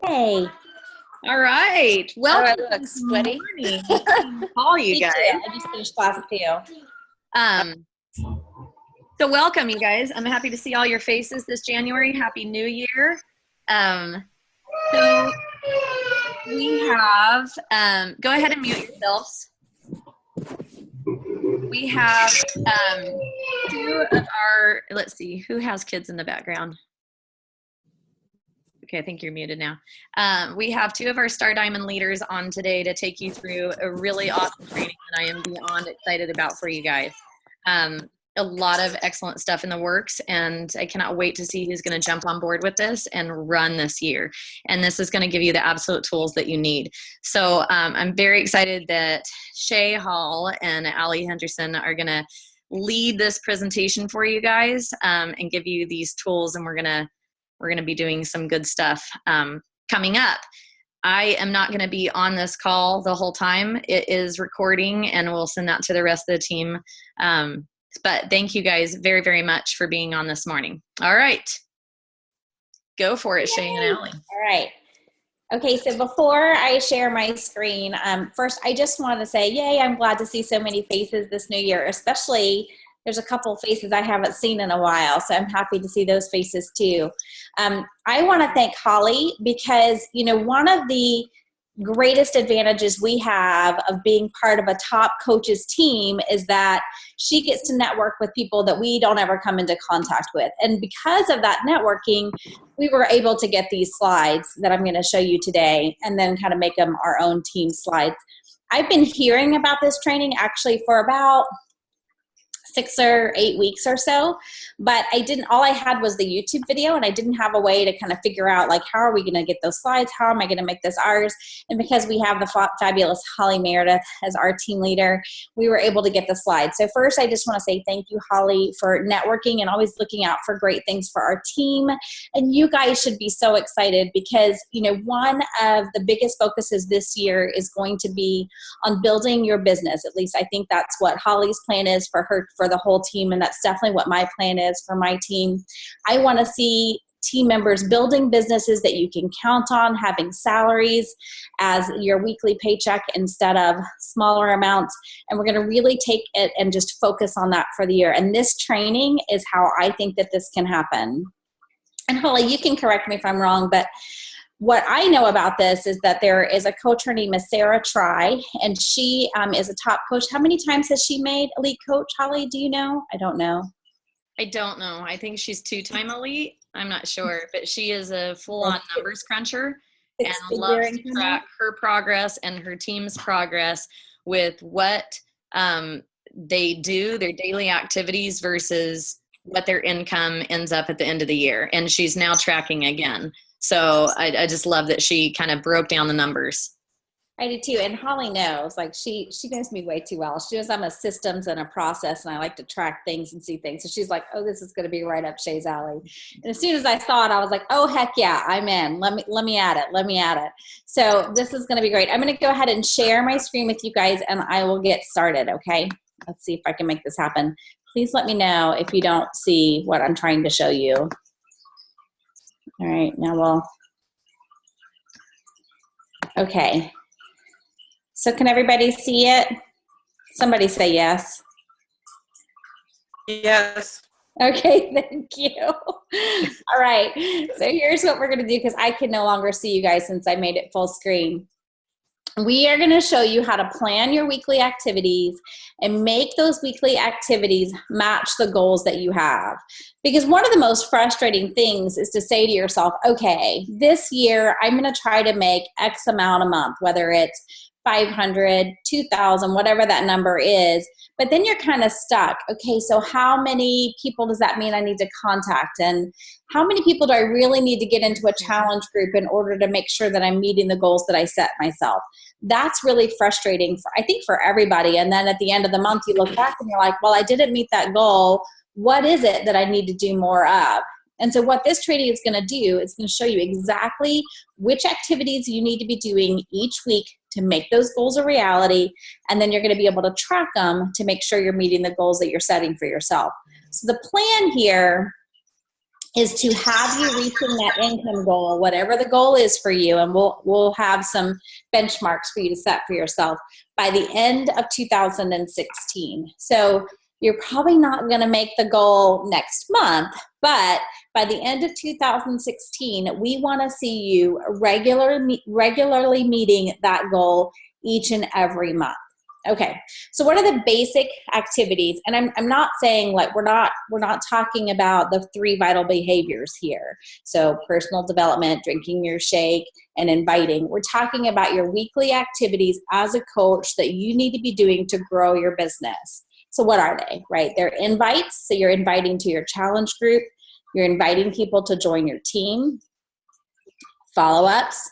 Hey. All right. How do I Welcome. look? Sweaty? Morning. Call you Me guys. too. I just finished class too. Um, so welcome, you guys. I'm happy to see all your faces this January. Happy New Year. So we have, go ahead and mute yourselves. We have two of our, let's see, who has kids in the background? Okay, I think you're muted now. We have two of our Star Diamond leaders on today to take you through a really awesome training that I am beyond excited about for you guys. A lot of excellent stuff in the works, and I cannot wait to see who's going to jump on board with this and run this year. And this is going to give you the absolute tools that you need. So I'm very excited that Shay Hall and Allie Henderson are going to lead this presentation for you guys and give you these tools, and we're going to be doing some good stuff coming up. I am not going to be on this call the whole time. It is recording, and we'll send that to the rest of the team. But thank you guys very, very much for being on this morning. All right. Go for it, Shay and Allie. All right. Okay, so before I share my screen, first I just want to say, yay, I'm glad to see so many faces this new year, especially there's a couple faces I haven't seen in a while, so I'm happy to see those faces too. I want to thank Holly because, you know, one of the greatest advantages we have of being part of a top coaches team is that she gets to network with people that we don't ever come into contact with. And because of that networking, we were able to get these slides that I'm going to show you today and then kind of make them our own team slides. I've been hearing about this training actually for about 6 or 8 weeks or so, but all I had was the YouTube video, and I didn't have a way to kind of figure out, like, how are we going to get those slides? How am I going to make this ours? And because we have the fabulous Holly Meredith as our team leader, we were able to get the slides. So first, I just want to say thank you, Holly, for networking and always looking out for great things for our team. And you guys should be so excited because, you know, one of the biggest focuses this year is going to be on building your business. At least I think that's what Holly's plan is for the whole team, and that's definitely what my plan is for my team. I want to see team members building businesses that you can count on, having salaries as your weekly paycheck instead of smaller amounts, and we're going to really take it and just focus on that for the year. And this training is how I think that this can happen. And Holly, you can correct me if I'm wrong, but what I know about this is that there is a coach, her name is Sarah Try, and she is a top coach. How many times has she made elite coach, Holly? Do you know? I don't know. I don't know. I think she's 2-time elite. I'm not sure, but she is a full-on numbers cruncher and loves to track her progress and her team's progress with what they do, their daily activities versus what their income ends up at the end of the year. And she's now tracking again. So I just love that she kind of broke down the numbers. I do too. And Holly knows, like she knows me way too well. She knows I'm a systems and a process, and I like to track things and see things. So she's like, oh, this is going to be right up Shay's alley. And as soon as I saw it, I was like, oh, heck yeah, I'm in. Let me add it. So this is going to be great. I'm going to go ahead and share my screen with you guys, and I will get started. Okay. Let's see if I can make this happen. Please let me know if you don't see what I'm trying to show you. All right, now okay. So can everybody see it? Somebody say yes. Yes. Okay, thank you. All right, so here's what we're gonna do because I can no longer see you guys since I made it full screen. We are going to show you how to plan your weekly activities and make those weekly activities match the goals that you have. Because one of the most frustrating things is to say to yourself, okay, this year I'm going to try to make X amount a month, whether it's 500, 2,000, whatever that number is. But then you're kind of stuck. Okay, so how many people does that mean I need to contact? And how many people do I really need to get into a challenge group in order to make sure that I'm meeting the goals that I set myself? That's really frustrating, I think, for everybody. And then at the end of the month, you look back and you're like, well, I didn't meet that goal. What is it that I need to do more of? And so what this training is going to do, it's going to show you exactly which activities you need to be doing each week to make those goals a reality. And then you're going to be able to track them to make sure you're meeting the goals that you're setting for yourself. So the plan here is to have you reaching that income goal, whatever the goal is for you, and we'll have some benchmarks for you to set for yourself by the end of 2016. So you're probably not going to make the goal next month, but by the end of 2016, we want to see you regularly meeting that goal each and every month. Okay, so what are the basic activities? And I'm not saying, like, we're not talking about the 3 vital behaviors here. So personal development, drinking your shake, and inviting. We're talking about your weekly activities as a coach that you need to be doing to grow your business. So what are they, right? They're invites. So you're inviting to your challenge group. You're inviting people to join your team. Follow-ups.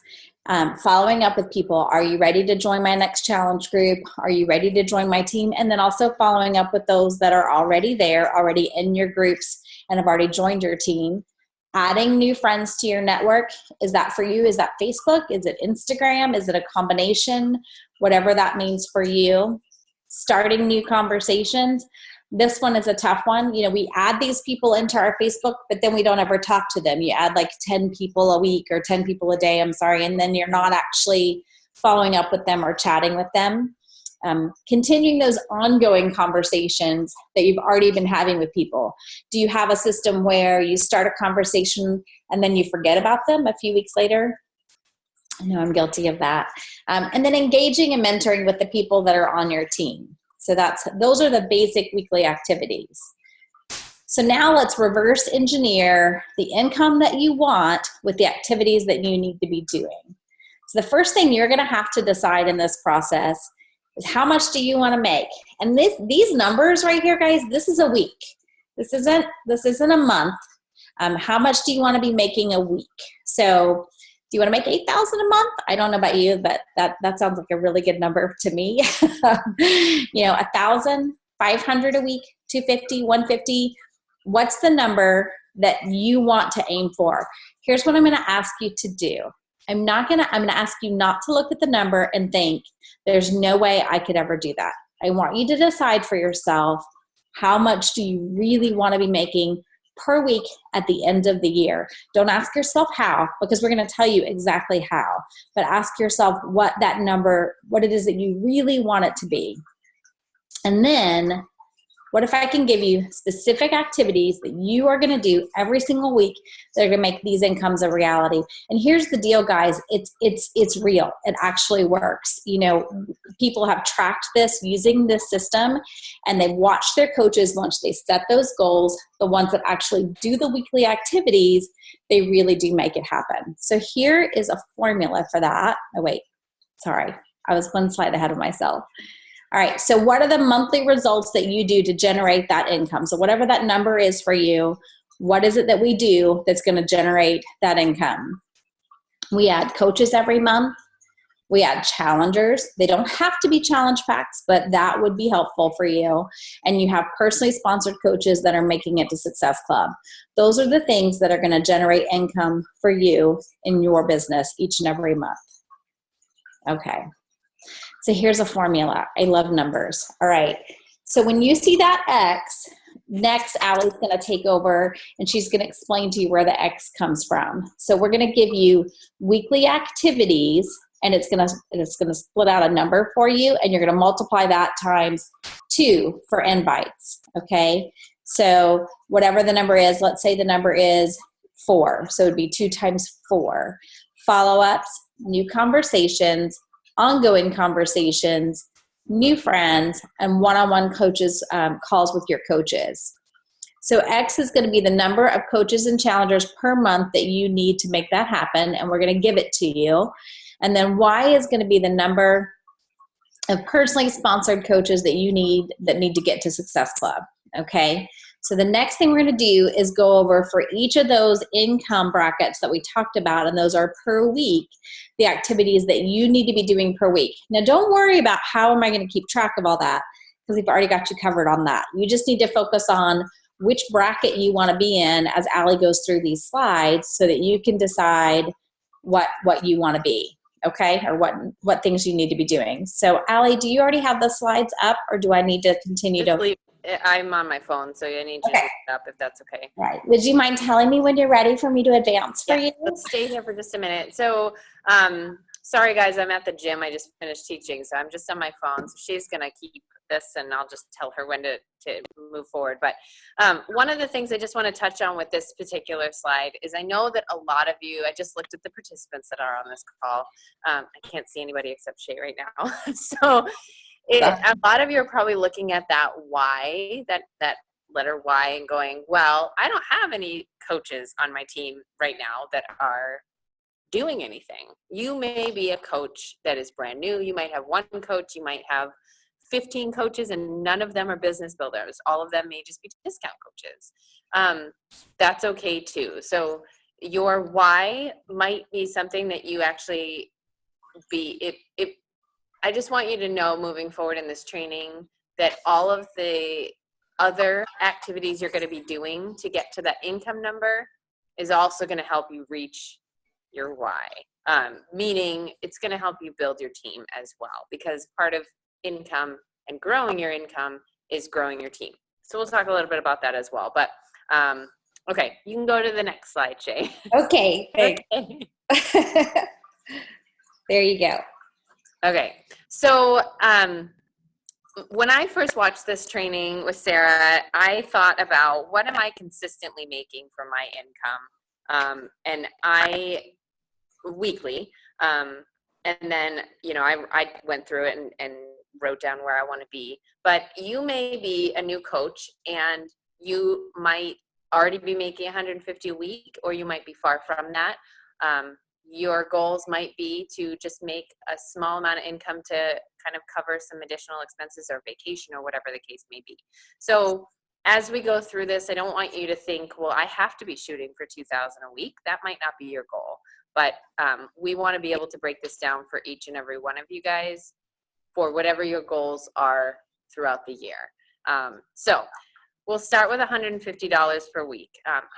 Following up with people. Are you ready to join my next challenge group? Are you ready to join my team? And then also following up with those that are already there, already in your groups, and have already joined your team. Adding new friends to your network. Is that for you? Is that Facebook? Is it Instagram? Is it a combination? Whatever that means for you. Starting new conversations. This one is a tough one. You know, we add these people into our Facebook, but then we don't ever talk to them. You add like 10 people a week or 10 people a day, and then you're not actually following up with them or chatting with them. Continuing those ongoing conversations that you've already been having with people. Do you have a system where you start a conversation and then you forget about them a few weeks later? I know I'm guilty of that. And then engaging and mentoring with the people that are on your team. So those are the basic weekly activities. So now let's reverse engineer the income that you want with the activities that you need to be doing. So the first thing you're going to have to decide in this process is, how much do you want to make? And these numbers right here, guys, this is a week. This isn't a month. How much do you want to be making a week? So do you want to make $8,000 a month? I don't know about you, but that sounds like a really good number to me. You know, 1,000, 500 a week, 250, 150. What's the number that you want to aim for? Here's what I'm going to ask you to do. I'm going to ask you not to look at the number and think, there's no way I could ever do that. I want you to decide for yourself, how much do you really want to be making per week at the end of the year. Don't ask yourself how, because we're going to tell you exactly how, but ask yourself what it is that you really want it to be. And then, what if I can give you specific activities that you are going to do every single week that are going to make these incomes a reality? And here's the deal, guys. It's real. It actually works. You know, people have tracked this using this system, and they've watched their coaches once they set those goals. The ones that actually do the weekly activities, they really do make it happen. So here is a formula for that. Oh, wait. Sorry. I was one slide ahead of myself. All right, so what are the monthly results that you do to generate that income? So whatever that number is for you, what is it that we do that's going to generate that income? We add coaches every month. We add challengers. They don't have to be challenge packs, but that would be helpful for you. And you have personally sponsored coaches that are making it to Success Club. Those are the things that are going to generate income for you in your business each and every month. Okay. So here's a formula. I love numbers. All right. So when you see that X, next Allie's going to take over and she's going to explain to you where the X comes from. So we're going to give you weekly activities, and it's going to split out a number for you, and you're going to multiply that times 2 for invites. Okay. So whatever the number is, let's say the number is 4. So it'd be 2 times 4. Follow-ups, new conversations, ongoing conversations, new friends, and one-on-one coaches calls with your coaches. So X is going to be the number of coaches and challengers per month that you need to make that happen, and we're going to give it to you. And then Y is going to be the number of personally sponsored coaches that you need to get to Success Club. Okay. So the next thing we're going to do is go over, for each of those income brackets that we talked about, and those are per week, the activities that you need to be doing per week. Now, don't worry about how am I going to keep track of all that, because we've already got you covered on that. You just need to focus on which bracket you want to be in as Allie goes through these slides, so that you can decide what you want to be, okay, or what things you need to be doing. So Allie, do you already have the slides up, or do I need to continue to? I'm on my phone, so I need you to Okay. look it up if that's okay. Right. Would you mind telling me when you're ready for me to advance for Yeah, you? let's stay here for just a minute. So, sorry guys, I'm at the gym. I just finished teaching, so I'm just on my phone. So she's gonna keep this, and I'll just tell her when to move forward. But one of the things I just want to touch on with this particular slide is I know that a lot of you, I just looked at the participants that are on this call. I can't see anybody except Shay right now. So a lot of you are probably looking at that Y, that letter Y, and going, well, I don't have any coaches on my team right now that are doing anything. You may be a coach that is brand new. You might have one coach. You might have 15 coaches, and none of them are business builders. All of them may just be discount coaches. That's okay too. So your why might be something that you actually I just want you to know moving forward in this training that all of the other activities you're going to be doing to get to that income number is also going to help you reach your why. Meaning it's going to help you build your team as well, because part of income and growing your income is growing your team. So we'll talk a little bit about that as well. But okay, you can go to the next slide, Shay. Okay, thanks. There you go. Okay, so when I first watched this training with Sarah, I thought about what am I consistently making for my income, and I weekly, and then I went through it and wrote down where I want to be. But you may be a new coach, and you might already be making 150 a week, or you might be far from that. Your goals might be to just make a small amount of income to kind of cover some additional expenses or vacation or whatever the case may be. So as we go through this, I don't want you to think, well, I have to be shooting for 2,000 a week. That might not be your goal, but we want to be able to break this down for each and every one of you guys for whatever your goals are throughout the year. So we'll start with $150 per week.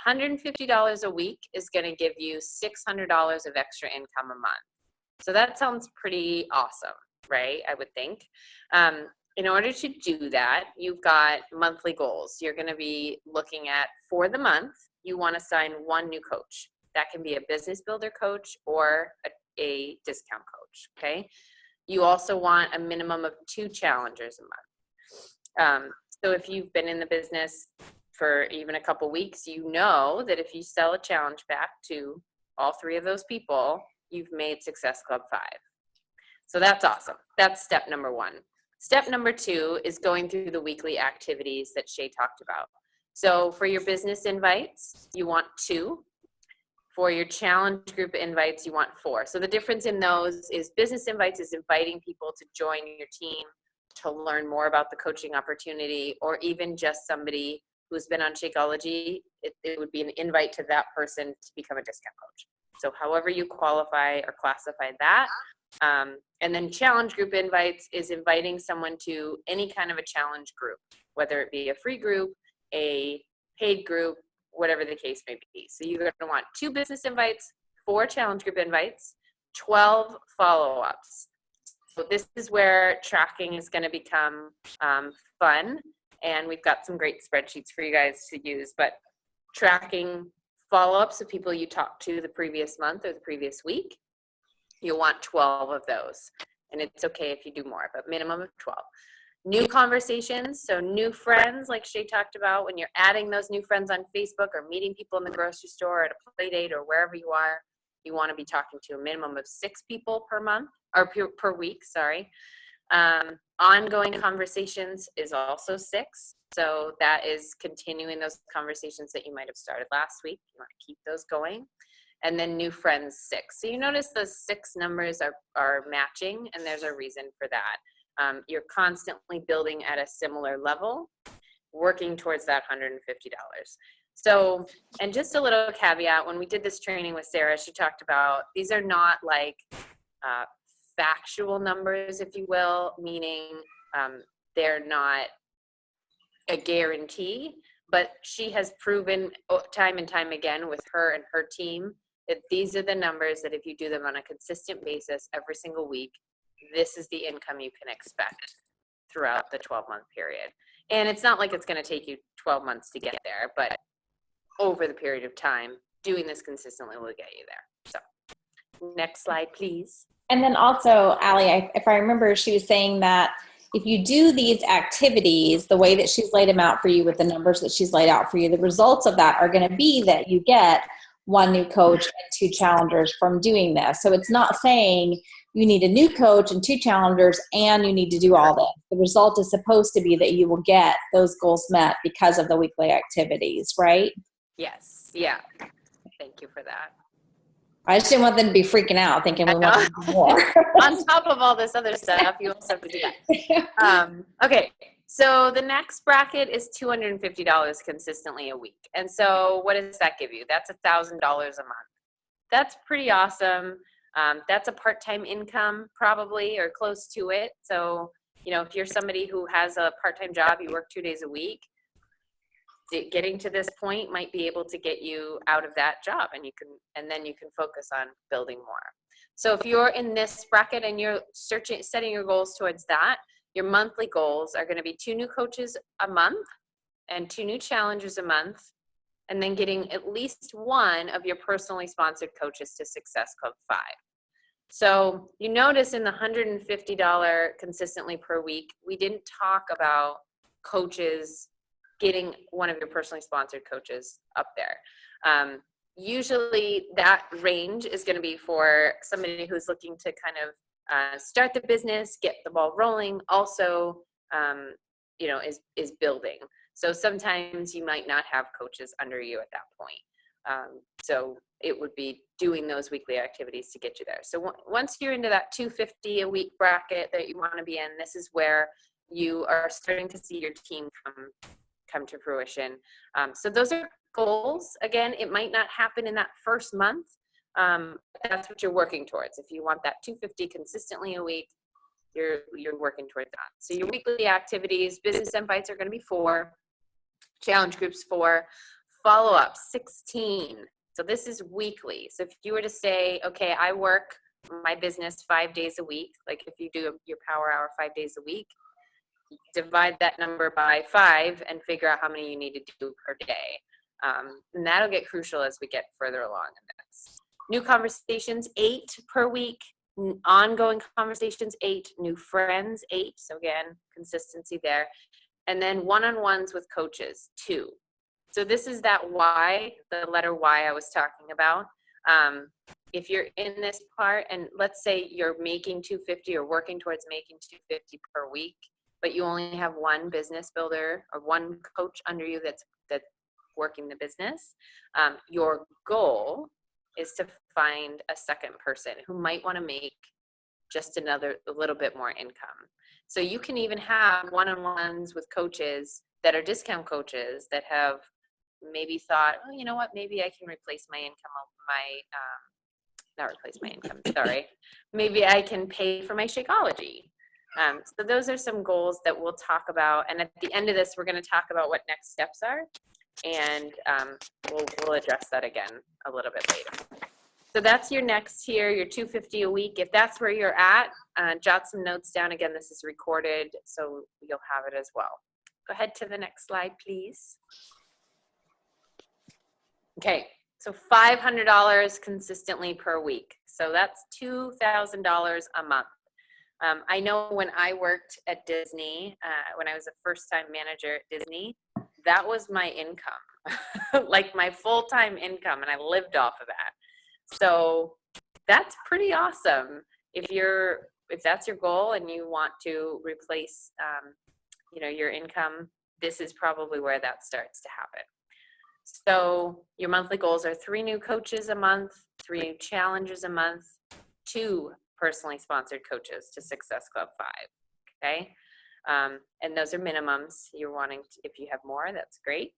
$150 a week is going to give you $600 of extra income a month. So that sounds pretty awesome, right? I would think. In order to do that, you've got monthly goals. You're going to be looking at, for the month, you want to sign one new coach. That can be a business builder coach or a discount coach, okay? You also want a minimum of 2 challengers a month. So if you've been in the business for even a couple weeks, you know that if you sell a challenge pack to all 3 of those people, you've made Success Club 5. So that's awesome. That's step number 1. Step number 2 is going through the weekly activities that Shay talked about. So for your business invites, you want 2. For your challenge group invites, you want 4. So the difference in those is business invites is inviting people to join your team, to learn more about the coaching opportunity, or even just somebody who's been on Shakeology, it would be an invite to that person to become a discount coach. So however you qualify or classify that. And then challenge group invites is inviting someone to any kind of a challenge group, whether it be a free group, a paid group, whatever the case may be. So you're going to want 2 business invites, 4 challenge group invites, 12 follow-ups. So this is where tracking is going to become fun, and we've got some great spreadsheets for you guys to use. But tracking follow-ups of people you talked to the previous month or the previous week, you'll want 12 of those. And it's okay if you do more, but minimum of 12. New conversations, so new friends, like Shay talked about, when you're adding those new friends on Facebook or meeting people in the grocery store at a play date or wherever you are, you want to be talking to a minimum of 6 people per month, or per week, sorry. Ongoing conversations is also 6. So that is continuing those conversations that you might have started last week. You want to keep those going. And then new friends, 6. So you notice those 6 numbers are matching, and there's a reason for that. You're constantly building at a similar level, working towards that $150. So, and just a little caveat, when we did this training with Sarah, she talked about these are not like factual numbers, if you will, meaning they're not a guarantee, but she has proven time and time again with her and her team that these are the numbers that if you do them on a consistent basis every single week, this is the income you can expect. throughout the 12-month period. And it's not like it's going to take you 12 months to get there, but over the period of time, doing this consistently will get you there. So next slide, please. And then also, Allie, if I remember, she was saying that if you do these activities the way that she's laid them out for you with the numbers that she's laid out for you, the results of that are going to be that you get 1 new coach and 2 challengers from doing this. So it's not saying you need a new coach and 2 challengers and you need to do all this. The result is supposed to be that you will get those goals met because of the weekly activities, right? Yes. Yeah. Thank you for that. I just didn't want them to be freaking out thinking we want to do more. On top of all this other stuff, you also have to do that. Okay, so the next bracket is $250 consistently a week. And so what does that give you? That's $1,000 a month. That's pretty awesome. That's a part-time income probably, or close to it. So, you know, if you're somebody who has a part-time job, you work 2 days a week, getting to this point might be able to get you out of that job, and then you can focus on building more. So if you're in this bracket and you're setting your goals towards that, your monthly goals are going to be 2 new coaches a month and 2 new challengers a month, and then getting at least 1 of your personally sponsored coaches to Success Club 5. So you notice in the $150 consistently per week, we didn't talk about coaches getting 1 of your personally sponsored coaches up there. Usually that range is going to be for somebody who's looking to kind of start the business, get the ball rolling, also, you know, is building. So sometimes you might not have coaches under you at that point. So it would be doing those weekly activities to get you there. So once you're into that $250 a week bracket that you want to be in, this is where you are starting to see your team come to fruition. So those are goals. Again, it might not happen in that first month. That's what you're working towards. If you want that $250 consistently a week, you're working towards that. So your weekly activities, business invites are going to be 4, challenge groups 4, follow-up 16. So this is weekly. So if you were to say, okay, I work my business 5 days a week, like if you do your power hour 5 days a week, divide that number by 5 and figure out how many you need to do per day. And that'll get crucial as we get further along in this. New conversations, 8 per week. Ongoing conversations, 8. New friends, 8. So again, consistency there. And then one-on-ones with coaches, 2. So this is that why, the letter Y I was talking about. If you're in this part, and let's say you're making $250 or working towards making $250 per week, but you only have 1 business builder or 1 coach under you that's working the business, your goal is to find a second person who might want to make just a little bit more income. So you can even have one-on-ones with coaches that are discount coaches that have maybe thought, oh, you know what, maybe I can replace my income, not replace my income, sorry. Maybe I can pay for my Shakeology. So those are some goals that we'll talk about. And at the end of this, we're going to talk about what next steps are. And we'll address that again a little bit later. So that's your next here, your $250 a week. If that's where you're at, jot some notes down. Again, this is recorded, so you'll have it as well. Go ahead to the next slide, please. Okay, so $500 consistently per week. So that's $2,000 a month. I know when I worked at Disney, when I was a first-time manager at Disney, that was my income, like my full-time income, and I lived off of that. So that's pretty awesome. If that's your goal and you want to replace, you know, your income, this is probably where that starts to happen. So your monthly goals are 3 new coaches a month, 3 new challenges a month, 2 personally sponsored coaches to Success Club 5. Okay. And those are minimums. You're wanting to, if you have more, that's great.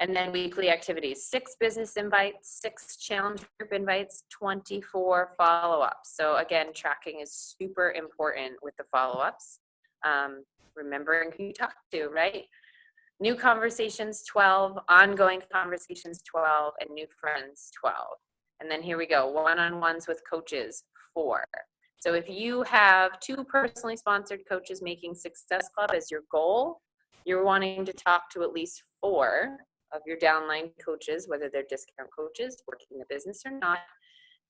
And then weekly activities, 6 business invites, 6 challenge group invites, 24 follow-ups. So again, tracking is super important with the follow-ups. Remembering who you talk to, right? New conversations, 12, ongoing conversations, 12, and new friends, 12. And then here we go, one-on-ones with coaches, 4. So if you have 2 personally sponsored coaches making Success Club as your goal, you're wanting to talk to at least 4 of your downline coaches, whether they're discount coaches working the business or not,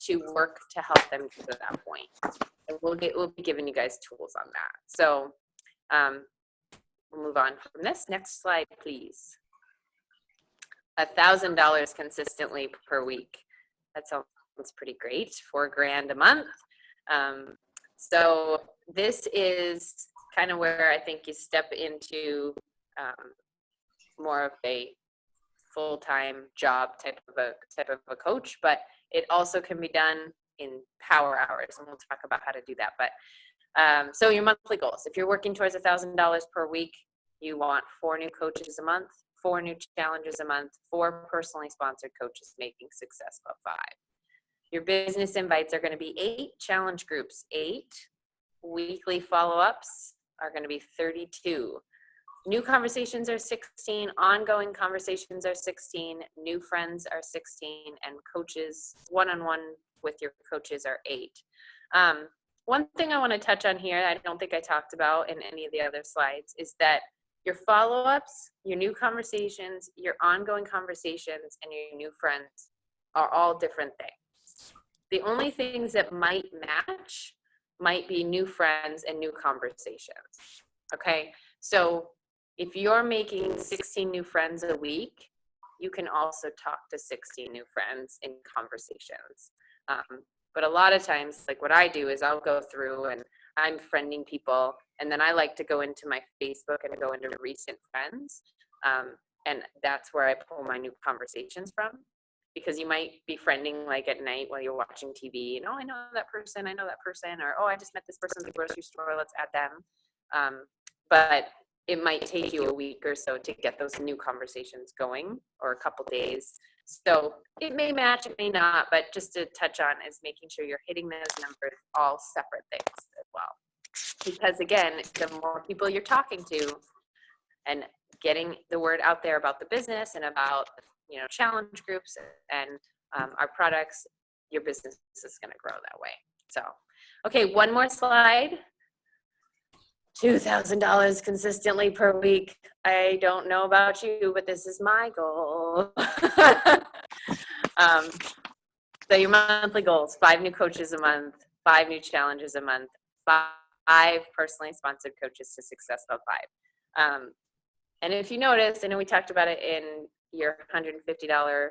to work to help them get to that point. And we'll be giving you guys tools on that. So we'll move on from this. Next slide, please. $1,000 consistently per week. That sounds pretty great. $4,000 a month. So this is kind of where I think you step into more of a full-time job type of a coach, but it also can be done in power hours, and we'll talk about how to do that. But so your monthly goals, if you're working towards $1,000 per week, you want 4 new coaches a month, 4 new challenges a month, 4 personally sponsored coaches making Success Club 5. Your business invites are going to be 8 challenge groups, 8 weekly follow-ups are going to be 32. New conversations are 16, ongoing conversations are 16, new friends are 16, and coaches, one-on-one with your coaches are 8. One thing I want to touch on here, I don't think I talked about in any of the other slides, is that your follow-ups, your new conversations, your ongoing conversations, and your new friends are all different things. The only things that might match might be new friends and new conversations, okay? So if you're making 16 new friends a week, you can also talk to 16 new friends in conversations. But a lot of times, like what I do is I'll go through and I'm friending people, and then I like to go into my Facebook and go into recent friends. And that's where I pull my new conversations from, because you might be friending like at night while you're watching TV and, oh, I know that person, or, oh, I just met this person at the grocery store, let's add them. But it might take you a week or so to get those new conversations going, or a couple days. So it may match, it may not, but just to touch on is making sure you're hitting those numbers, all separate things as well. Because again, the more people you're talking to and getting the word out there about the business and about, you know, challenge groups and our products, your business is going to grow that way. So, okay, one more slide. $2,000 consistently per week. I don't know about you, but this is my goal. So your monthly goals: 5 new coaches a month, 5 new challenges a month, 5 personally sponsored coaches to Success Club 5. And if you notice, I know we talked about it in your $150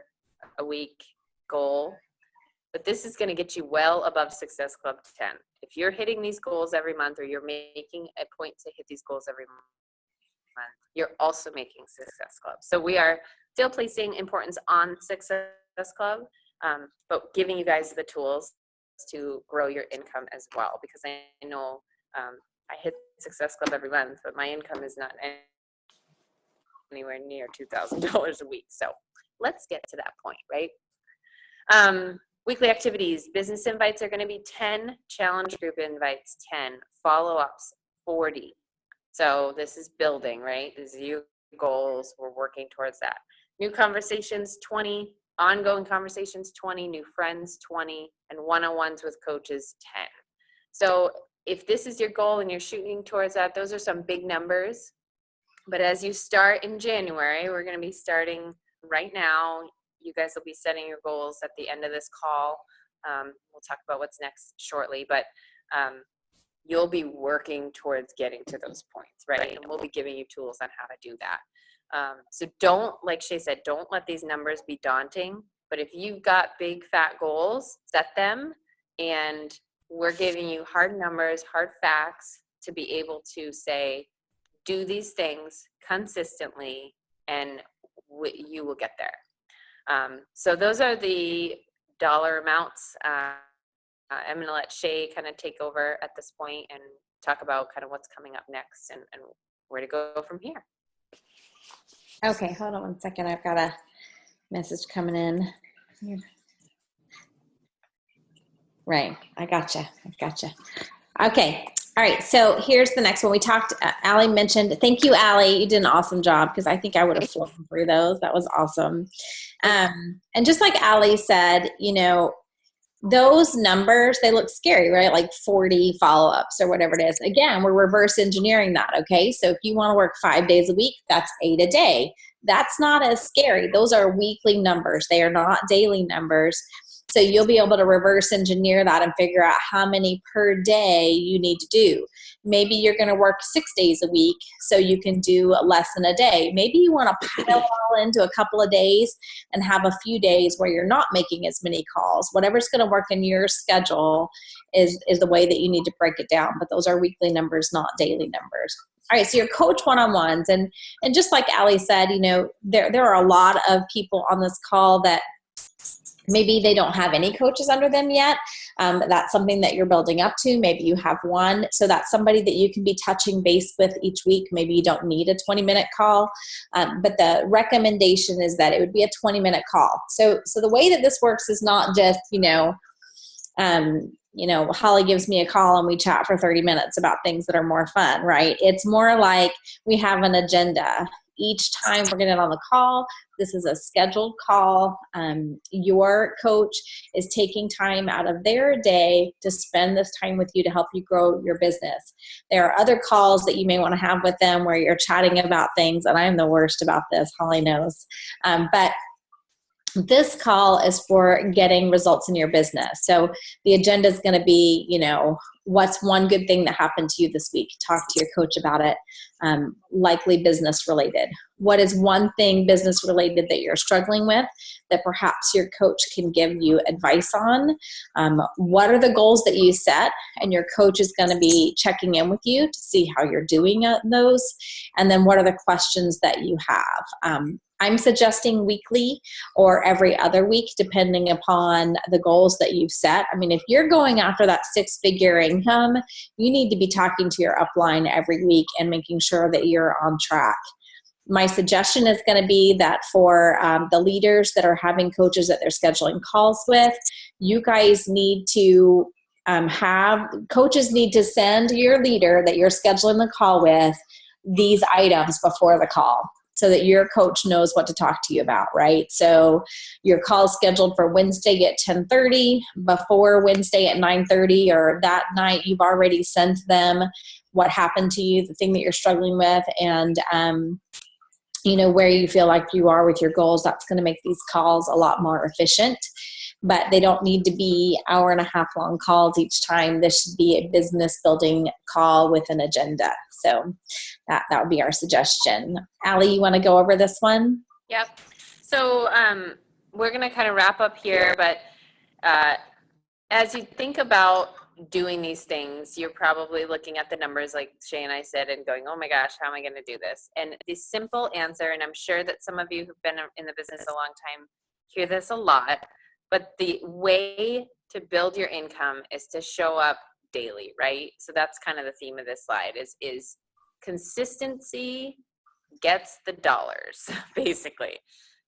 a week goal, but this is going to get you well above Success Club 10. If you're hitting these goals every month, or you're making a point to hit these goals every month, you're also making Success Club. So we are still placing importance on Success Club, but giving you guys the tools to grow your income as well, because I know I hit Success Club every month, but my income is not anywhere near $2,000 a week. So let's get to that point, right? Weekly activities, business invites are going to be 10, challenge group invites 10, follow-ups 40. So this is building, right? These are your goals. We're working towards that. New conversations 20, ongoing conversations 20, new friends 20, and one-on-ones with coaches 10. So if this is your goal and you're shooting towards that, those are some big numbers. But as you start in January, we're going to be starting right now. You guys will be setting your goals at the end of this call. We'll talk about what's next shortly, but you'll be working towards getting to those points, right? And we'll be giving you tools on how to do that. So don't, like Shay said, don't let these numbers be daunting. But if you've got big fat goals, set them, and we're giving you hard numbers, hard facts to be able to say, do these things consistently, and you will get there. So those are the dollar amounts. I'm going to let Shay kind of take over at this point and talk about kind of what's coming up next and where to go from here. Okay, hold on one second. I've got a message coming in. Right, I gotcha. Okay, all right, so here's the next one. We talked, Allie mentioned, thank you, Allie. You did an awesome job, because I think I would have flown through those. That was awesome. And just like Allie said, you know, those numbers, they look scary, right? Like 40 follow-ups or whatever it is. Again, we're reverse engineering that, okay? So if you want to work 5 days a week, that's 8 a day. That's not as scary. Those are weekly numbers. They are not daily numbers. So you'll be able to reverse engineer that and figure out how many per day you need to do. Maybe you're going to work 6 days a week, so you can do less than a day. Maybe you want to pile it all into a couple of days and have a few days where you're not making as many calls. Whatever's going to work in your schedule is the way that you need to break it down. But those are weekly numbers, not daily numbers. All right, so your coach one-on-ones. And just like Allie said, you know, there are a lot of people on this call that maybe they don't have any coaches under them yet. That's something that you're building up to. Maybe you have one. So that's somebody that you can be touching base with each week. Maybe you don't need a 20-minute call. But the recommendation is that it would be a 20-minute call. So the way that this works is not just, Holly gives me a call and we chat for 30 minutes about things that are more fun, right? It's more like we have an agenda. Each time we're getting on the call, this is a scheduled call. Your coach is taking time out of their day to spend this time with you to help you grow your business. There are other calls that you may want to have with them where you're chatting about things, and I'm the worst about this, Holly knows. But this call is for getting results in your business. So the agenda is going to be, what's one good thing that happened to you this week? Talk to your coach about it. Likely business related. What is one thing business related that you're struggling with that perhaps your coach can give you advice on? What are the goals that you set? And your coach is going to be checking in with you to see how you're doing at those. And then what are the questions that you have? I'm suggesting weekly or every other week, depending upon the goals that you've set. I mean, if you're going after that 6-figure income, you need to be talking to your upline every week and making sure that you're on track. My suggestion is going to be that for the leaders that are having coaches that they're scheduling calls with, you guys need to coaches need to send your leader that you're scheduling the call with these items before the call, so that your coach knows what to talk to you about, right? So your call is scheduled for Wednesday at 10:30. Before Wednesday at 9:30 or that night, you've already sent them what happened to you, the thing that you're struggling with, and where you feel like you are with your goals. That's going to make these calls a lot more efficient. But they don't need to be hour-and-a-half long calls each time. This should be a business building call with an agenda. So that would be our suggestion. Allie, you want to go over this one? Yep. So we're going to kind of wrap up here, but as you think about doing these things, you're probably looking at the numbers like Shay and I said and going, oh my gosh, how am I going to do this? And the simple answer, and I'm sure that some of you who've been in the business a long time hear this a lot, but the way to build your income is to show up daily, right? So that's kind of the theme of this slide is consistency gets the dollars, basically.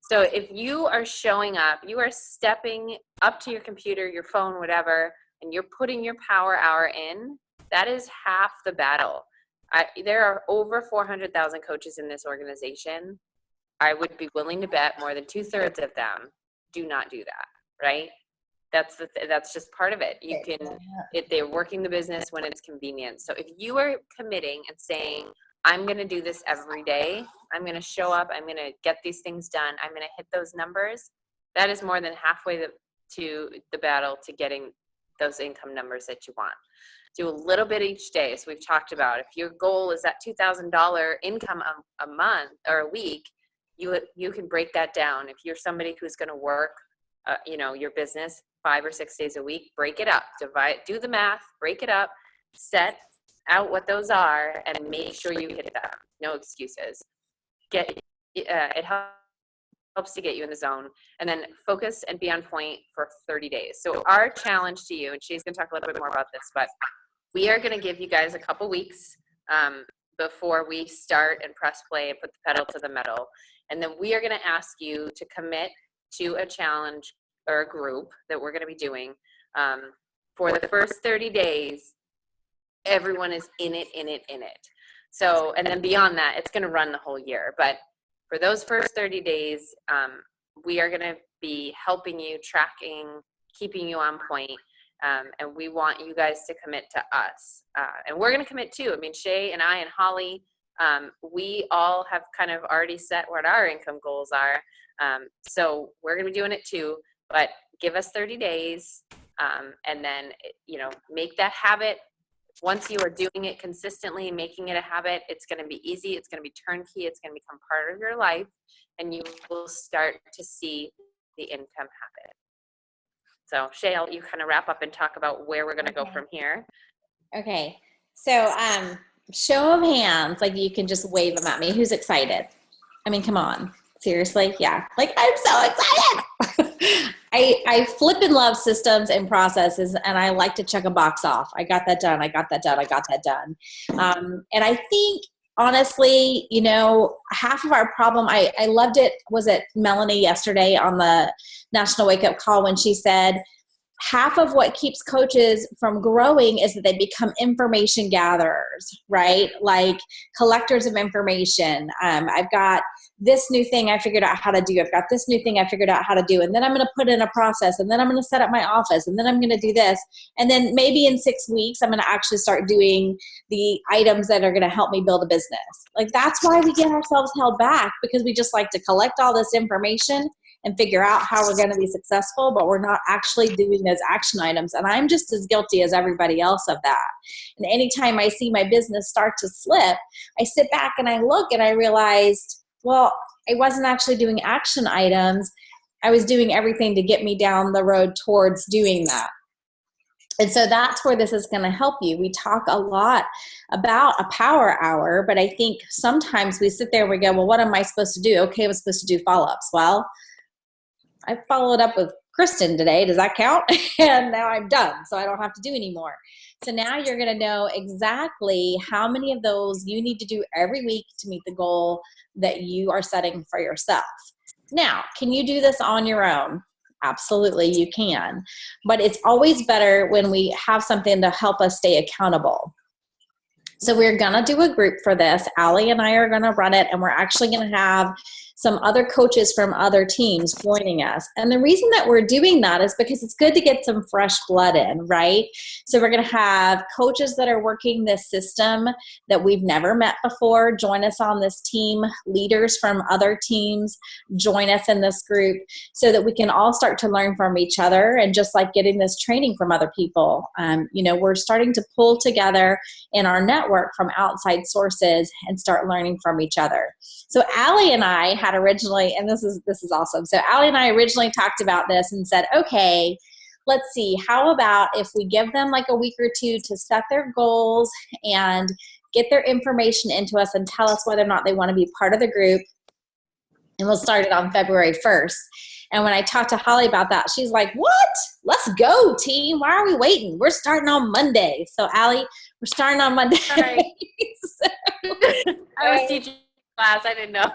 So if you are showing up, you are stepping up to your computer, your phone, whatever, and you're putting your power hour in, that is half the battle. There are over 400,000 coaches in this organization. I would be willing to bet more than 2/3 of them do not do that, right? That's just part of it. They're working the business when it's convenient. So if you are committing and saying, I'm going to do this every day, I'm going to show up, I'm going to get these things done, I'm going to hit those numbers, that is more than halfway to the battle to getting those income numbers that you want. Do a little bit each day. So we've talked about if your goal is that $2,000 income a month or a week, you can break that down. If you're somebody who's going to work, your business 5 or 6 days a week, break it up, do the math, break it up, set out what those are, and make sure you hit them. No excuses. It helps to get you in the zone, and then focus and be on point for 30 days. So our challenge to you, and she's going to talk a little bit more about this, but we are going to give you guys a couple weeks before we start and press play and put the pedal to the metal. And then we are going to ask you to commit to a challenge or a group that we're going to be doing for the first 30 days. Everyone is in it. So, and then beyond that, it's going to run the whole year. But for those first 30 days, we are going to be helping you tracking keeping you on point. And we want you guys to commit to us. And we're going to commit too. I mean, Shay and I and Holly, we all have kind of already set what our income goals are. So we're going to be doing it too, but give us 30 days. And then, make that habit. Once you are doing it consistently, making it a habit, it's going to be easy. It's going to be turnkey. It's going to become part of your life, and you will start to see the income happen. So Shay, you kind of wrap up and talk about where we're going to go from here. Okay. So, show of hands, like you can just wave them at me. Who's excited? I mean, come on. Seriously? Yeah. Like, I'm so excited. I flip and love systems and processes, and I like to check a box off. I got that done. I got that done. I got that done. And I think, honestly, half of our problem, I loved it. Was it Melanie yesterday on the National Wake Up Call when she said, half of what keeps coaches from growing is that they become information gatherers, right? Like collectors of information. I've got this new thing I figured out how to do. I've got this new thing I figured out how to do. And then I'm going to put in a process, and then I'm going to set up my office, and then I'm going to do this. And then maybe in 6 weeks, I'm going to actually start doing the items that are going to help me build a business. Like, that's why we get ourselves held back, because we just like to collect all this information and figure out how we're going to be successful, but we're not actually doing those action items. And I'm just as guilty as everybody else of that. And anytime I see my business start to slip, I sit back and I look and I realized, well, I wasn't actually doing action items. I was doing everything to get me down the road towards doing that. And so that's where this is going to help you. We talk a lot about a power hour, but I think sometimes we sit there and we go, well, what am I supposed to do? Okay, I was supposed to do follow-ups. Well, I followed up with Kristen today. Does that count? And now I'm done, so I don't have to do anymore. So now you're going to know exactly how many of those you need to do every week to meet the goal that you are setting for yourself. Now, can you do this on your own? Absolutely, you can. But it's always better when we have something to help us stay accountable. So we're going to do a group for this. Allie and I are going to run it, and we're actually going to have some other coaches from other teams joining us. And the reason that we're doing that is because it's good to get some fresh blood in, right? So we're going to have coaches that are working this system that we've never met before join us on this team. Leaders from other teams join us in this group so that we can all start to learn from each other. And just like getting this training from other people, we're starting to pull together in our network from outside sources and start learning from each other. So Allie and I had originally, and this is awesome. So Allie and I originally talked about this and said, okay, let's see, how about if we give them like a week or two to set their goals and get their information into us and tell us whether or not they want to be part of the group. And we'll start it on February 1st. And when I talked to Holly about that, she's like, what? Let's go, team. Why are we waiting? We're starting on Monday. So Allie, we're starting on Monday. Sorry. I was teaching class. I didn't know.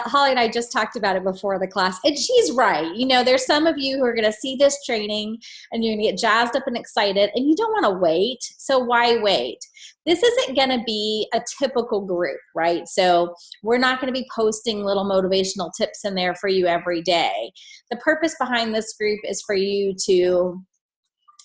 Holly and I just talked about it before the class, and she's right. There's some of you who are going to see this training and you're going to get jazzed up and excited, and you don't want to wait. So why wait? This isn't going to be a typical group, right? So we're not going to be posting little motivational tips in there for you every day. The purpose behind this group is for you to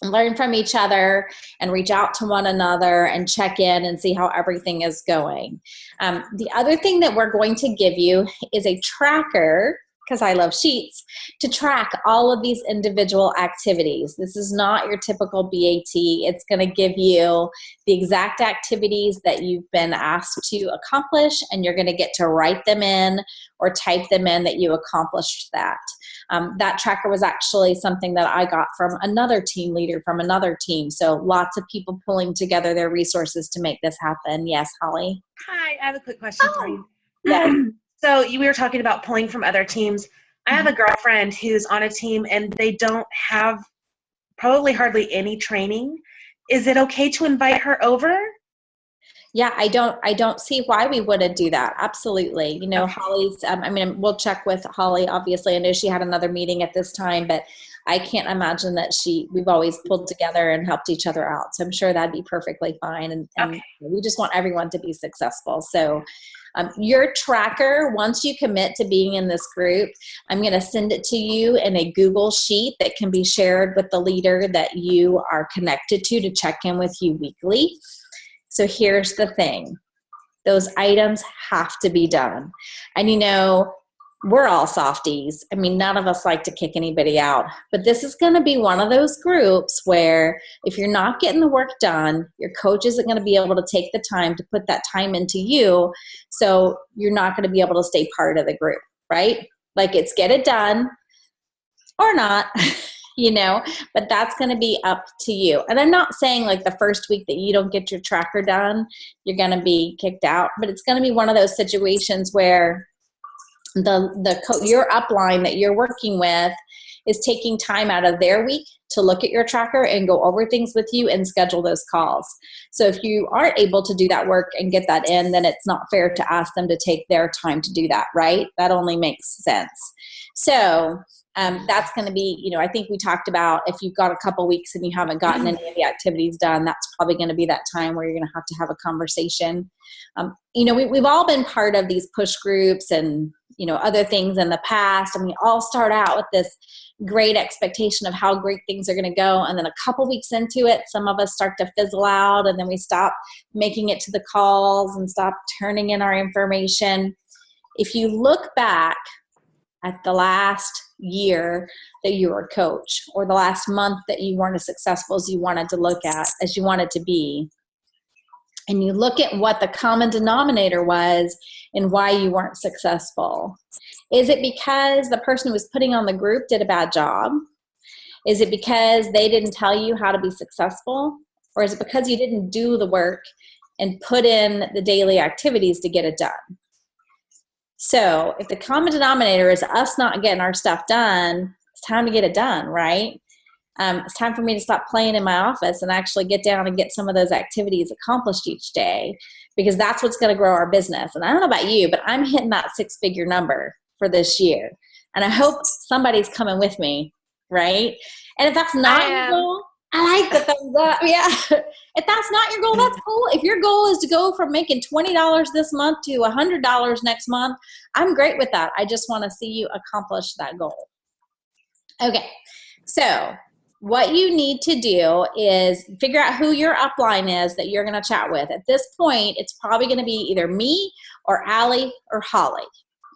learn from each other and reach out to one another and check in and see how everything is going. The other thing that we're going to give you is a tracker, because I love sheets, to track all of these individual activities. This is not your typical BAT. It's going to give you the exact activities that you've been asked to accomplish, and you're going to get to write them in or type them in that you accomplished that. That tracker was actually something that I got from another team leader from another team. So lots of people pulling together their resources to make this happen. Yes, Holly? Hi, I have a quick question for you. Yeah. So we were talking about pulling from other teams. I have a girlfriend who's on a team and they don't have probably hardly any training. Is it okay to invite her over? Yeah, I don't see why we wouldn't do that. Absolutely. Okay. Holly's, we'll check with Holly, obviously. I know she had another meeting at this time, but I can't imagine that we've always pulled together and helped each other out. So I'm sure that'd be perfectly fine. And Okay. we just want everyone to be successful. So Your tracker, once you commit to being in this group, I'm going to send it to you in a Google sheet that can be shared with the leader that you are connected to check in with you weekly. So here's the thing. Those items have to be done. And you know, we're all softies. I mean, none of us like to kick anybody out, but this is going to be one of those groups where if you're not getting the work done, your coach isn't going to be able to take the time to put that time into you. So you're not going to be able to stay part of the group, right? Like, it's get it done or not, you know, but that's going to be up to you. And I'm not saying like the first week that you don't get your tracker done, you're going to be kicked out, but it's going to be one of those situations where your upline that you're working with is taking time out of their week to look at your tracker and go over things with you and schedule those calls. So if you aren't able to do that work and get that in, then it's not fair to ask them to take their time to do that, right? That only makes sense. So that's going to be, you know, I think we talked about if you've got a couple weeks and you haven't gotten any of the activities done, that's probably going to be that time where you're going to have a conversation. You know, we've all been part of these push groups and, you know, other things in the past. And we all start out with this great expectation of how great things are going to go. And then a couple weeks into it, some of us start to fizzle out, and then we stop making it to the calls and stop turning in our information. If you look back at the last year that you were a coach, or the last month that you weren't as successful as you wanted to be, and you look at what the common denominator was and why you weren't successful. Is it because the person who was putting on the group did a bad job? Is it because they didn't tell you how to be successful? Or is it because you didn't do the work and put in the daily activities to get it done? So if the common denominator is us not getting our stuff done, it's time to get it done, right? It's time for me to stop playing in my office and actually get down and get some of those activities accomplished each day, because that's what's going to grow our business. And I don't know about you, but I'm hitting that 6-figure number for this year. And I hope somebody's coming with me, right? And if that's not your goal, I like the thumbs up. Yeah. If that's not your goal, that's cool. If your goal is to go from making $20 this month to $100 next month, I'm great with that. I just want to see you accomplish that goal. Okay. So what you need to do is figure out who your upline is that you're going to chat with. At this point, it's probably going to be either me or Allie or Holly.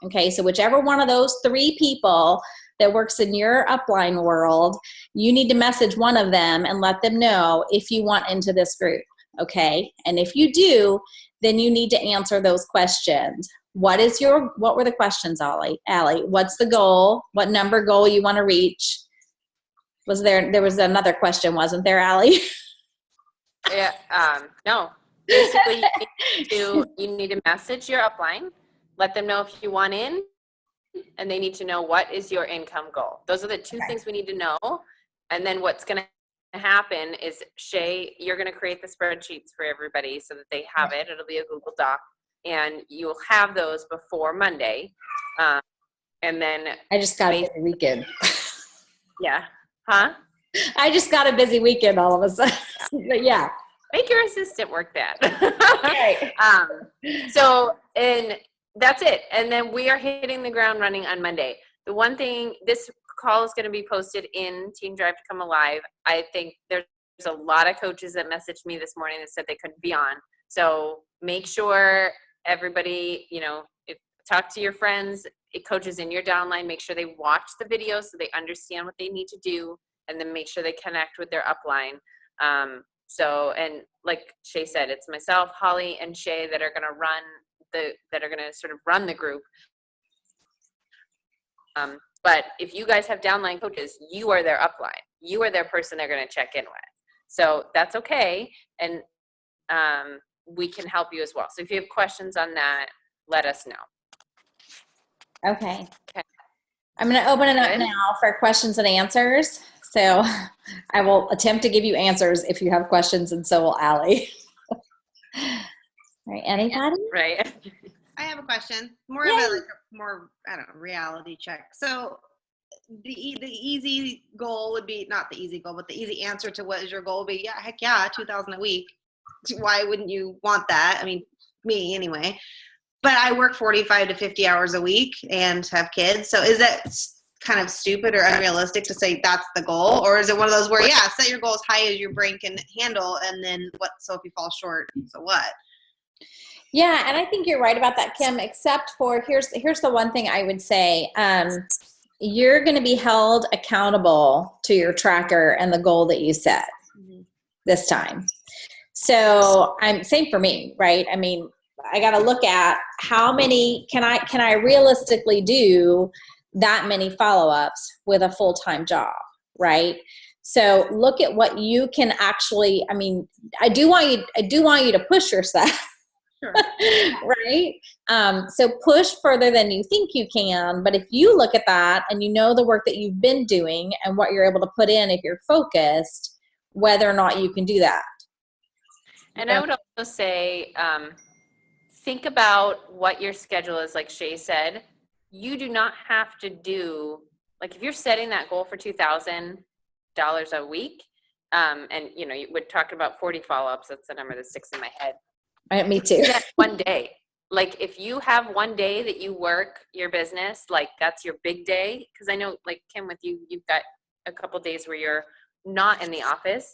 Okay, so whichever one of those 3 people that works in your upline world, you need to message one of them and let them know if you want into this group. Okay, and if you do, then you need to answer those questions. What were the questions, Allie? What's the goal? What number goal you want to reach? There was another question, wasn't there, Allie? Yeah, no. Basically, you need to message your upline, let them know if you want in, and they need to know what is your income goal. Those are the 2 things we need to know. And then what's going to happen is, Shay, you're going to create the spreadsheets for everybody so that they have it. It'll be a Google Doc, and you'll have those before Monday. And then I just got a busy weekend. Yeah. Huh? I just got a busy weekend all of a sudden. But yeah. Make your assistant work that. Okay. And that's it. And then we are hitting the ground running on Monday. The one thing, this call is going to be posted in Team Drive to Come Alive. I think there's a lot of coaches that messaged me this morning that said they couldn't be on. So make sure everybody, talk to your friends, coaches in your downline, make sure they watch the video so they understand what they need to do, and then make sure they connect with their upline. And like Shay said, it's myself, Holly, and Shay that are going to sort of run the group. But if you guys have downline coaches, you are their upline. You are their person they're going to check in with. So that's okay. And we can help you as well. So if you have questions on that, let us know. Okay. I'm going to open it up now for questions and answers. So I will attempt to give you answers if you have questions, and so will Allie. All right, anybody? Right. I have a question. More of a reality check. So the easy goal would be, not the easy goal, but the easy answer to what is your goal would be, heck yeah, 2,000 a week. Why wouldn't you want that? I mean, me anyway. but I work 45 to 50 hours a week and have kids. So is that kind of stupid or unrealistic to say that's the goal? Or is it one of those where, yeah, set your goal as high as your brain can handle, and then what, so if you fall short, so what? Yeah, and I think you're right about that, Kim, except for here's the one thing I would say. You're going to be held accountable to your tracker and the goal that you set this time. So same for me, right? I mean, I got to look at how many can I realistically do that many follow-ups with a full-time job, right? So look at what you can actually, I mean, I do want you to push yourself. Sure. Right? So push further than you think you can. But if you look at that and you know the work that you've been doing and what you're able to put in if you're focused, whether or not you can do that. And I would also say, think about what your schedule is. Like Shay said, you do not have to do, like if you're setting that goal for $2,000 a week, and you know, we're talking about 40 follow-ups, that's the number that sticks in my head. Me too. That's one day. Like if you have one day that you work your business, like that's your big day. Cause I know like Kim with you, you've got a couple days where you're not in the office.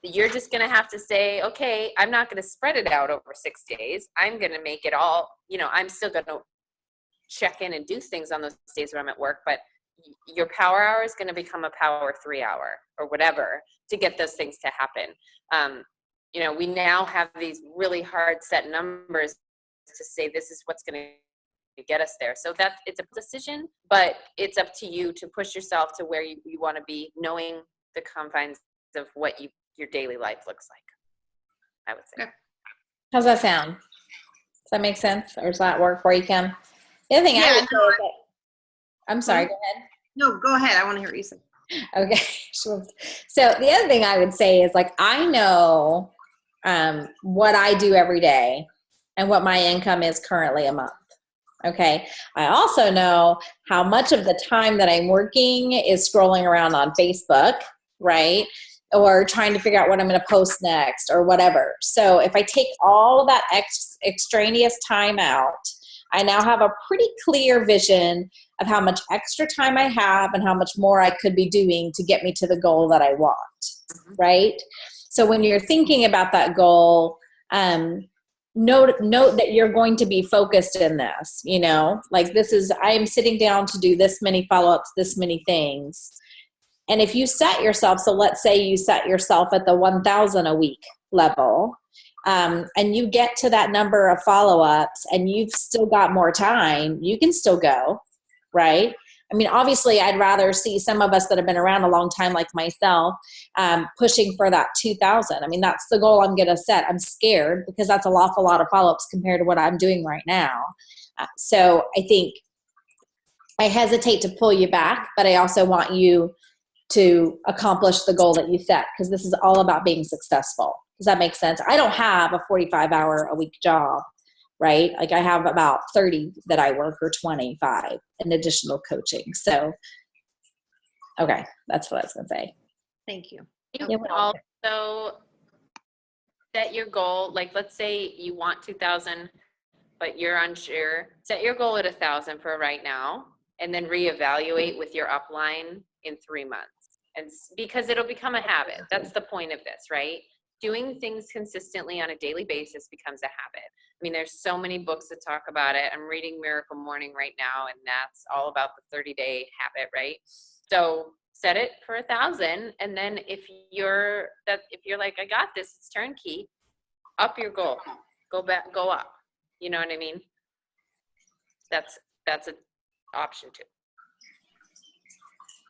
You're just going to have to say, okay, I'm not going to spread it out over 6 days. I'm going to make it all, you know, I'm still going to check in and do things on those days when I'm at work, but your power hour is going to become a power 3 hour or whatever to get those things to happen. You know, we now have these really hard set numbers to say this is what's going to get us there. So that it's a decision, but it's up to you to push yourself to where you want to be, knowing the confines of what your daily life looks like, I would say. Okay. How's that sound? Does that make sense? Or does that work for you, Kim? The other thing I would say is that, I'm sorry, go ahead. No, go ahead. I want to hear what you say. Okay. So the other thing I would say is like, I know what I do every day and what my income is currently a month. Okay. I also know how much of the time that I'm working is scrolling around on Facebook, right? Or trying to figure out what I'm going to post next or whatever. So if I take all of that extraneous time out, I now have a pretty clear vision of how much extra time I have and how much more I could be doing to get me to the goal that I want, right? So when you're thinking about that goal, note that you're going to be focused in this, you know, like I am sitting down to do this many follow-ups, this many things. And if you set yourself, so let's say you set yourself at the 1,000 a week level, and you get to that number of follow-ups and you've still got more time, you can still go, right? I mean, obviously, I'd rather see some of us that have been around a long time, like myself, pushing for that 2,000. I mean, that's the goal I'm going to set. I'm scared because that's an awful lot of follow-ups compared to what I'm doing right now. So I think I hesitate to pull you back, but I also want you to accomplish the goal that you set, because this is all about being successful. Does that make sense? I don't have a 45-hour-a-week job, right? Like I have about 30 that I work, or 25 in additional coaching. So, okay, that's what I was going to say. Thank you. You can also set your goal. Like, let's say you want 2,000, but you're unsure. Set your goal at 1,000 for right now, and then reevaluate with your upline in 3 months. And because it'll become a habit. That's the point of this, right? Doing things consistently on a daily basis becomes a habit. I mean, there's so many books that talk about it. I'm reading Miracle Morning right now, and that's all about the 30-day habit, right? So set it for 1,000, and then if you're like, I got this, it's turnkey, up your goal, go up. You know what I mean? That's an option too.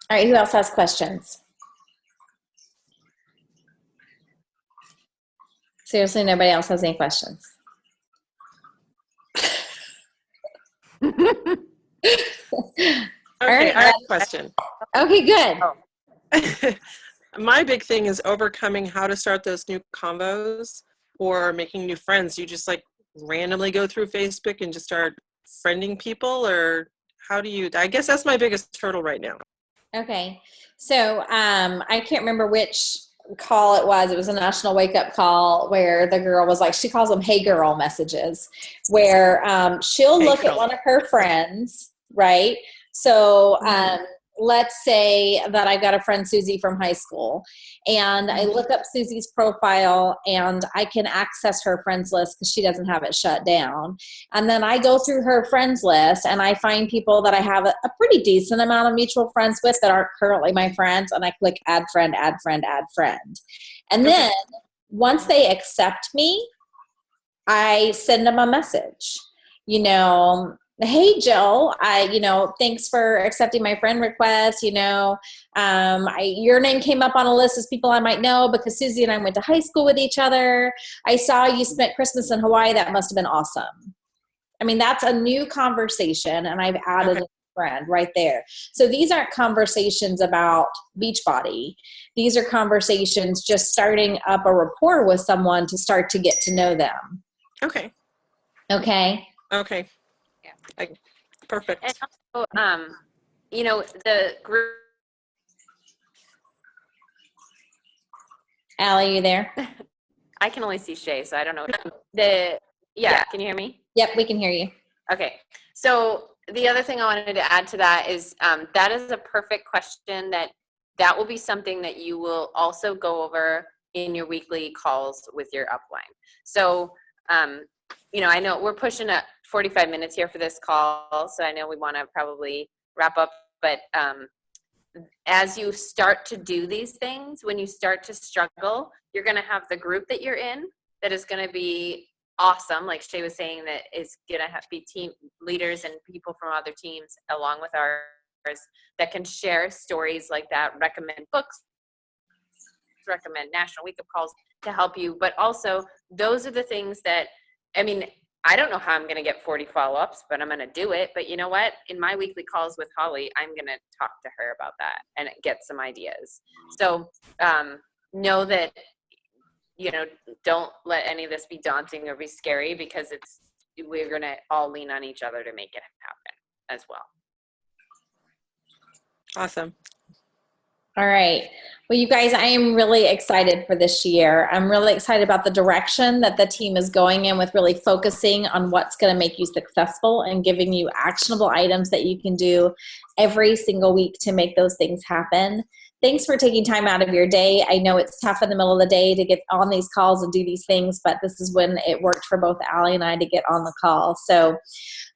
All right, who else has questions? Seriously, nobody else has any questions? Okay, right. I have a question. Okay, good. My big thing is overcoming how to start those new convos or making new friends. You just like randomly go through Facebook and just start friending people, or how do you, I guess that's my biggest hurdle right now. Okay. So I can't remember which call it was. It was a national wake up call where the girl was like, she calls them "Hey girl" messages, where she'll Hey, look girl. at one of her friends, right? So let's say that I've got a friend, Susie, from high school, and I look up Susie's profile and I can access her friends list because she doesn't have it shut down. And then I go through her friends list and I find people that I have a pretty decent amount of mutual friends with that aren't currently my friends, and I click add friend, add friend, add friend. And then once they accept me, I send them a message, you know, "Hey Jill, thanks for accepting my friend request. Your name came up on a list of people I might know because Susie and I went to high school with each other. I saw you spent Christmas in Hawaii. That must have been awesome." I mean, that's a new conversation, and I've added a friend right there. So these aren't conversations about Beachbody. These are conversations just starting up a rapport with someone to start to get to know them. Okay. Okay. Okay. Yeah. Perfect. And also, the group. Allie, you there? I can only see Shay, so I don't know. Can you hear me? Yep, we can hear you. Okay. So the other thing I wanted to add to that is that is a perfect question that will be something that you will also go over in your weekly calls with your upline. So, I know we're pushing at 45 minutes here for this call, so I know we want to probably wrap up, but as you start to do these things, when you start to struggle, you're going to have the group that you're in that is going to be awesome, like Shay was saying, that is going to be team leaders and people from other teams along with ours that can share stories like that, recommend books, recommend national wake-up calls to help you. But also, those are the things that, I don't know how I'm going to get 40 follow-ups, but I'm going to do it. But you know what? In my weekly calls with Holly, I'm going to talk to her about that and get some ideas. So know that, don't let any of this be daunting or be scary, because we're going to all lean on each other to make it happen as well. Awesome. All right. Well, you guys, I am really excited for this year. I'm really excited about the direction that the team is going in, with really focusing on what's going to make you successful and giving you actionable items that you can do every single week to make those things happen. Thanks for taking time out of your day. I know it's tough in the middle of the day to get on these calls and do these things, but this is when it worked for both Allie and I to get on the call. So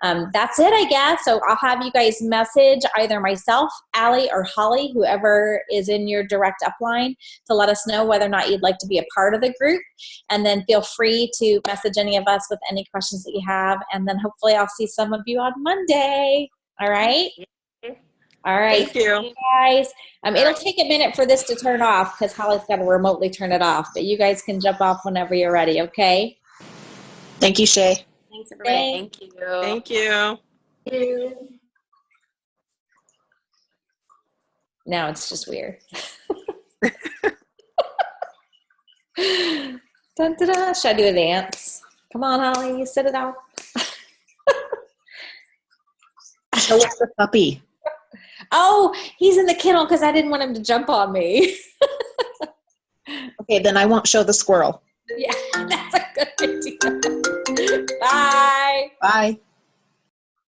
that's it, I guess. So I'll have you guys message either myself, Allie, or Holly, whoever is in your direct upline, to let us know whether or not you'd like to be a part of the group. And then feel free to message any of us with any questions that you have. And then hopefully I'll see some of you on Monday. All right? All right. Thank you. Guys. It'll take a minute for this to turn off because Holly's got to remotely turn it off. But you guys can jump off whenever you're ready, okay? Thank you, Shay. Thanks, everybody. Thank you. Thank you. Now it's just weird. Dun, dun, dun. Should I do a dance? Come on, Holly, you set it out. Show us the puppy. Oh, he's in the kennel because I didn't want him to jump on me. Okay, then I won't show the squirrel. Yeah, that's a good idea. Bye. Bye.